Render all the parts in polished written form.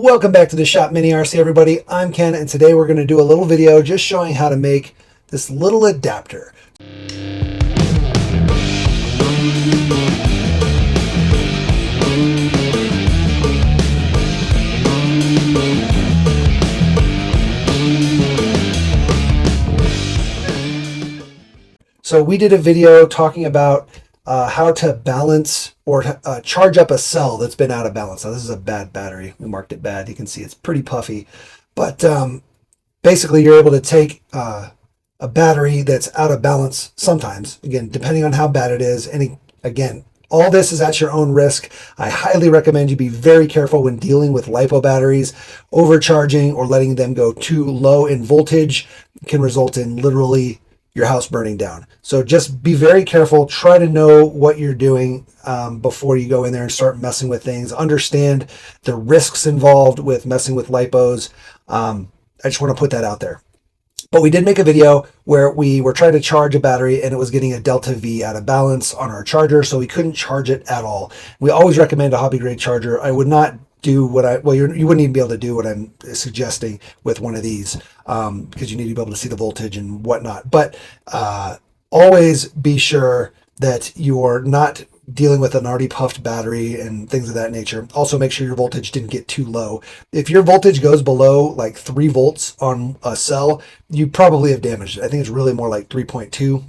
Welcome back to the Shop Mini RC, everybody. I'm Ken, and today we're going to do a little video just showing how to make this little adapter. So we did a video talking about how to balance or charge up a cell that's been out of balance. Now this is a bad battery. We marked it bad. You can see it's pretty puffy. But basically you're able to take a battery that's out of balance sometimes, again, depending on how bad it is. And again, all this is at your own risk. I highly recommend you be very careful when dealing with LiPo batteries. Overcharging or letting them go too low in voltage can result in literally your house burning down. So just be very careful. Try to know what you're doing before you go in there and start messing with things. Understand the risks involved with messing with LiPos. I just want to put that out there. But we did make a video where we were trying to charge a battery and it was getting a delta V out of balance on our charger, so we couldn't charge it at all. We always recommend a hobby grade charger. I would not do what you wouldn't even be able to do what I'm suggesting with one of these because you need to be able to see the voltage and whatnot. But always be sure that you're not dealing with an already puffed battery and things of that nature. Also make sure your voltage didn't get too low. If your voltage goes below like 3 volts on a cell, you probably have damaged it. I think it's really more like 3.2.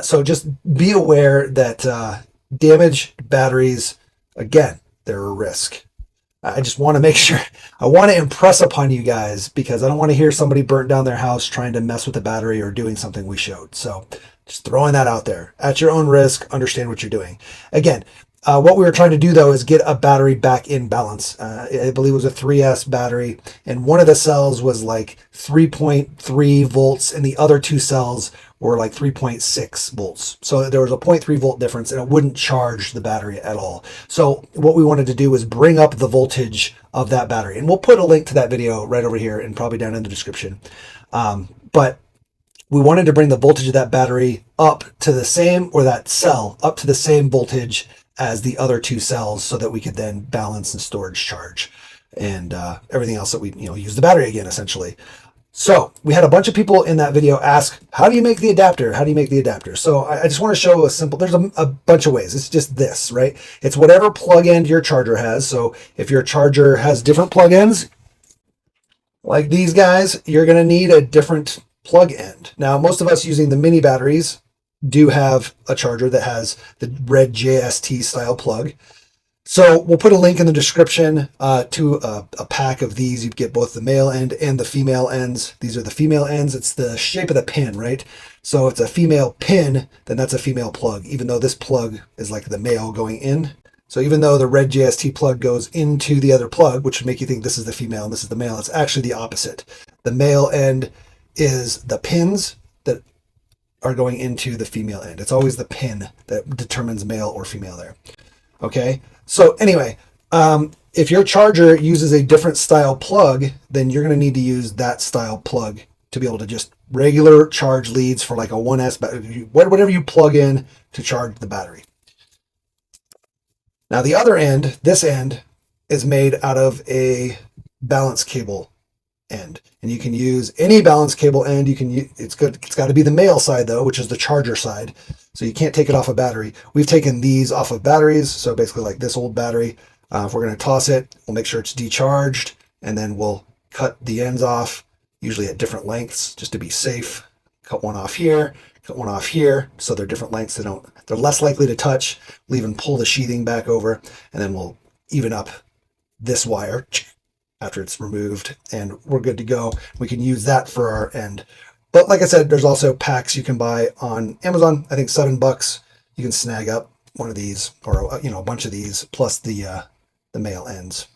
So just be aware that damaged batteries, again, they're a risk. I just want to make sure, I want to impress upon you guys because I don't want to hear somebody burnt down their house trying to mess with the battery or doing something we showed. So just throwing that out there. At your own risk, understand what you're doing. Again, what we were trying to do though is get a battery back in balance. I believe it was a 3S battery, and one of the cells was like 3.3 volts and the other 2 cells were like 3.6 volts. So there was a 0.3 volt difference and it wouldn't charge the battery at all. So what we wanted to do was bring up the voltage of that battery. And we'll put a link to that video right over here and probably down in the description. But we wanted to bring the voltage of that battery up to the same, or that cell up to the same voltage as the other 2 cells so that we could then balance and storage charge and everything else that we use the battery again, essentially. So we had a bunch of people in that video ask, how do you make the adapter? How do you make the adapter? So I just want to show a simple, there's a bunch of ways. It's just this, right? It's whatever plug-in your charger has. So if your charger has different plug-ins, like these guys, you're going to need a different plug-end. Now, most of us using the mini batteries do have a charger that has the red JST style plug. So we'll put a link in the description to a pack of these. You get both the male end and the female ends. These are the female ends. It's the shape of the pin, right? So if it's a female pin, then that's a female plug, even though this plug is like the male going in. So even though the red JST plug goes into the other plug, which would make you think this is the female and this is the male, it's actually the opposite. The male end is the pins that are going into the female end. It's always the pin that determines male or female there. Okay, so anyway, if your charger uses a different style plug, then you're going to need to use that style plug to be able to just regular charge leads for like a 1S battery, whatever you plug in to charge the battery. Now the other end, this end, is made out of a balance cable end, and you can use any balance cable end. You can use, it's got to be the male side though, which is the charger side. So you can't take it off a battery. We've taken these off of batteries. So basically like this old battery, if we're going to toss it, we'll make sure it's decharged, and then we'll cut the ends off, usually at different lengths, just to be safe. Cut one off here, cut one off here. So they're different lengths. They're less likely to touch. We'll even pull the sheathing back over, and then we'll even up this wire after it's removed, and we're good to go. We can use that for our end. But like I said, there's also packs you can buy on Amazon. I think $7. You can snag up one of these, or a bunch of these, plus the male ends.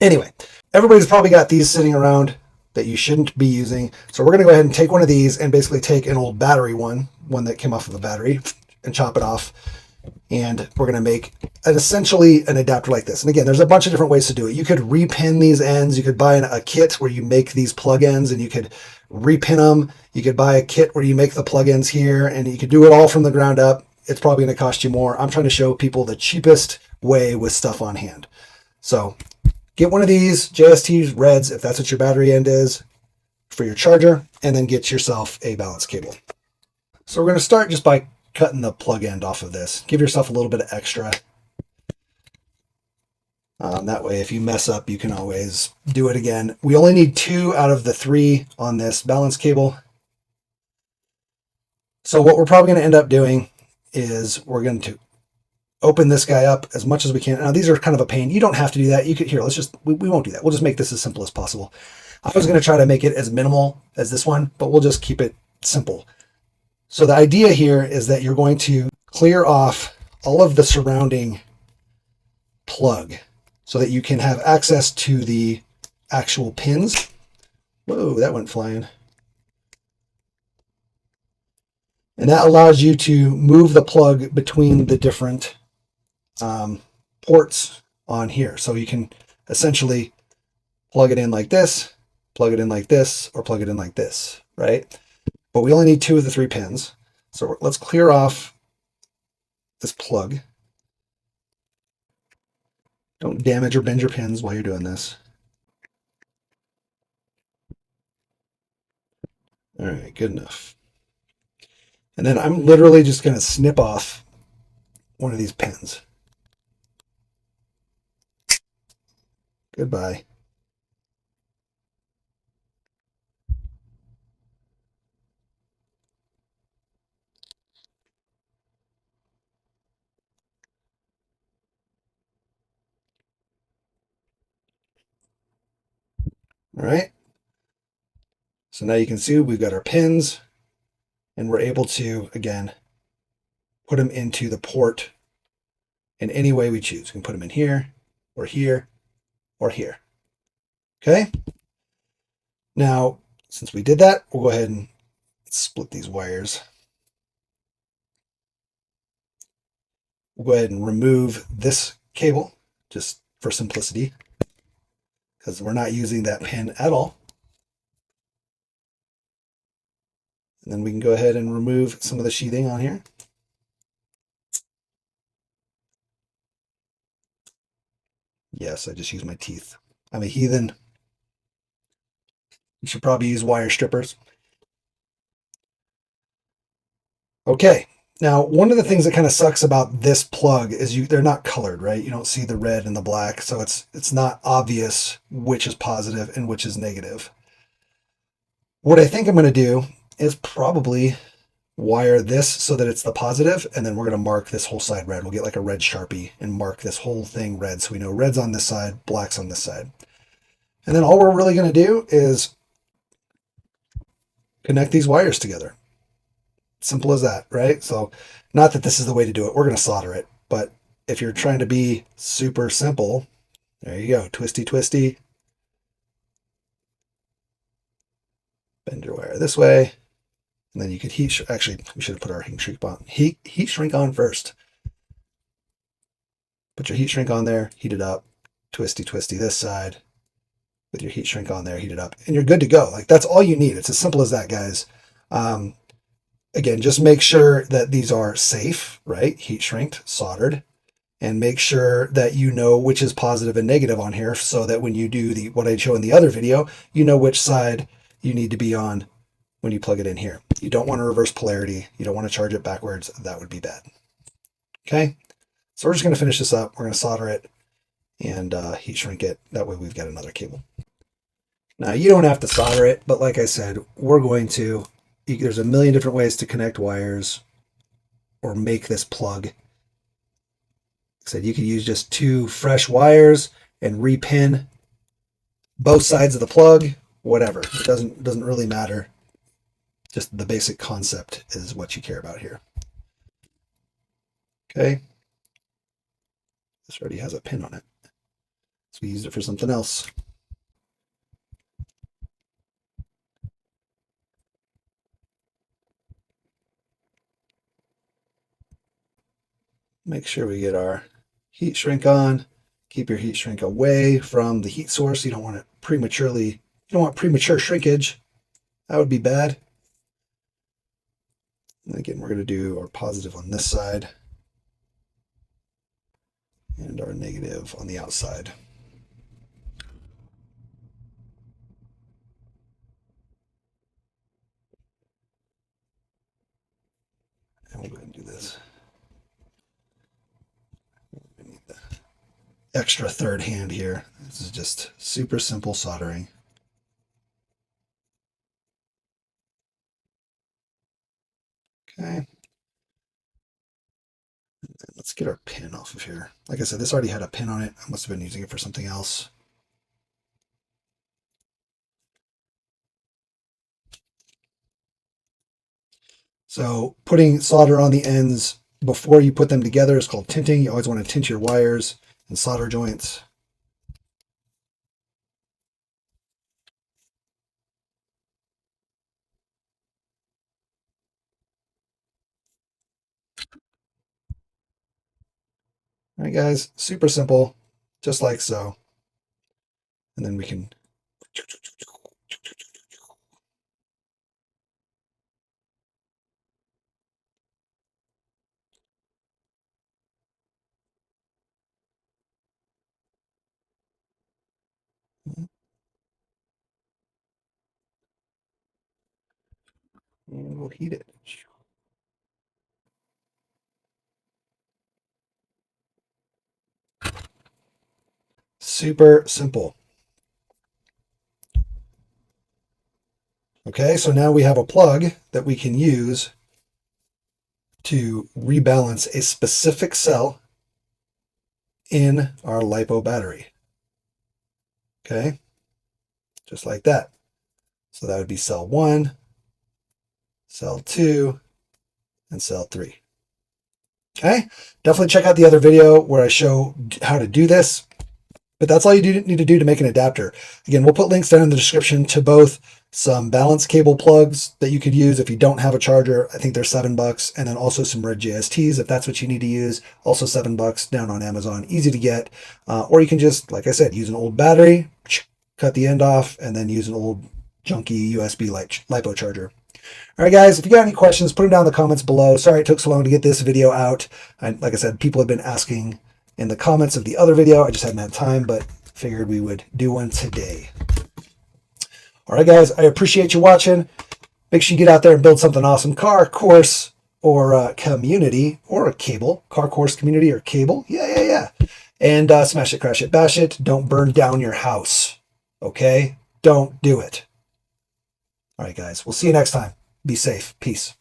Anyway, everybody's probably got these sitting around that you shouldn't be using. So we're going to go ahead and take one of these and basically take an old battery one that came off of a battery, and chop it off. And we're going to make essentially an adapter like this. And again, there's a bunch of different ways to do it. You could repin these ends. You could buy a kit where you make these plug-ins and you could repin them. You could buy a kit where you make the plug-ins here, and you could do it all from the ground up. It's probably going to cost you more. I'm trying to show people the cheapest way with stuff on hand. So Get one of these JST Reds, if that's what your battery end is, for your charger, and then get yourself a balance cable. So we're going to start just by cutting the plug end off of this. Give yourself a little bit of extra. That way, if you mess up, you can always do it again. We only need 2 out of the 3 on this balance cable. So what we're probably going to end up doing is we're going to open this guy up as much as we can. Now, these are kind of a pain. You don't have to do that. You could, here, let's just, we won't do that. We'll just make this as simple as possible. I was going to try to make it as minimal as this one, but we'll just keep it simple. So the idea here is that you're going to clear off all of the surrounding plug so that you can have access to the actual pins. Whoa, that went flying. And that allows you to move the plug between the different ports on here. So you can essentially plug it in like this, plug it in like this, or plug it in like this, right? But we only need 2 of the 3 pins. So let's clear off this plug. Don't damage or bend your pins while you're doing this. All right, good enough. And then I'm literally just going to snip off one of these pins. Goodbye. All right. So now you can see we've got our pins, and we're able to, again, put them into the port in any way we choose. We can put them in here, or here, or here. Okay? Now, since we did that, we'll go ahead and split these wires. We'll go ahead and remove this cable, just for simplicity, because we're not using that pin at all. And then we can go ahead and remove some of the sheathing on here. Yes, I just used my teeth. I'm a heathen. You should probably use wire strippers. Okay, now one of the things that kind of sucks about this plug is they're not colored, right? You don't see the red and the black, so it's not obvious which is positive and which is negative. What I think I'm going to do is probably wire this so that it's the positive, and then we're going to mark this whole side red. We'll get like a red Sharpie and mark this whole thing red so we know red's on this side, black's on this side. And then all we're really going to do is connect these wires together. Simple as that, right? So not that this is the way to do it. We're going to solder it. But if you're trying to be super simple, there you go. Twisty, twisty. Bend your wire this way. And then you could actually, we should have put our heat shrink on. Heat shrink on first. Put your heat shrink on there, heat it up. Twisty, twisty this side. With your heat shrink on there, heat it up. And you're good to go. Like, that's all you need. It's as simple as that, guys. Again, just make sure that these are safe, right? Heat shrinked, soldered, and make sure that you know which is positive and negative on here so that when you do what I show in the other video, you know which side you need to be on when you plug it in here. You don't want to reverse polarity. You don't want to charge it backwards. That would be bad. Okay, so we're just going to finish this up. We're going to solder it and heat shrink it. That way we've got another cable. Now, you don't have to solder it, but like I said, we're going to. There's a million different ways to connect wires or make this plug. Like I said, you could use just 2 fresh wires and repin both sides of the plug, whatever. It doesn't really matter. Just the basic concept is what you care about here. Okay. This already has a pin on it. So we used it for something else. Make sure we get our heat shrink on. Keep your heat shrink away from the heat source. You don't want premature shrinkage. That would be bad. And again, we're going to do our positive on this side and our negative on the outside. extra third hand here. This is just super simple soldering. Okay. Let's get our pin off of here. Like I said, this already had a pin on it. I must have been using it for something else. So putting solder on the ends before you put them together is called tinting. You always want to tint your wires and solder joints. All right, guys, super simple, just like so. And then we can and we'll heat it. Super simple. Okay, so now we have a plug that we can use to rebalance a specific cell in our LiPo battery. Okay, just like that. So that would be cell 1, cell 2, and cell 3. Okay, definitely check out the other video where I show how to do this. But that's all you need to do to make an adapter. Again, we'll put links down in the description to both some balance cable plugs that you could use if you don't have a charger. I think they're $7, and then also some red JSTs if that's what you need to use. Also $7 down on Amazon, easy to get. Or you can just, like I said, use an old battery, cut the end off, and then use an old junky USB LiPo charger. All right, guys, if you got any questions, put them down in the comments below. Sorry it took so long to get this video out. Like I said, people have been asking in the comments of the other video. I just hadn't had time, but figured we would do one today. All right, guys, I appreciate you watching. Make sure you get out there and build something awesome. Car, course, or community, or a cable. Car, course, community, or cable. Yeah. And smash it, crash it, bash it. Don't burn down your house, okay? Don't do it. All right, guys, we'll see you next time. Be safe. Peace.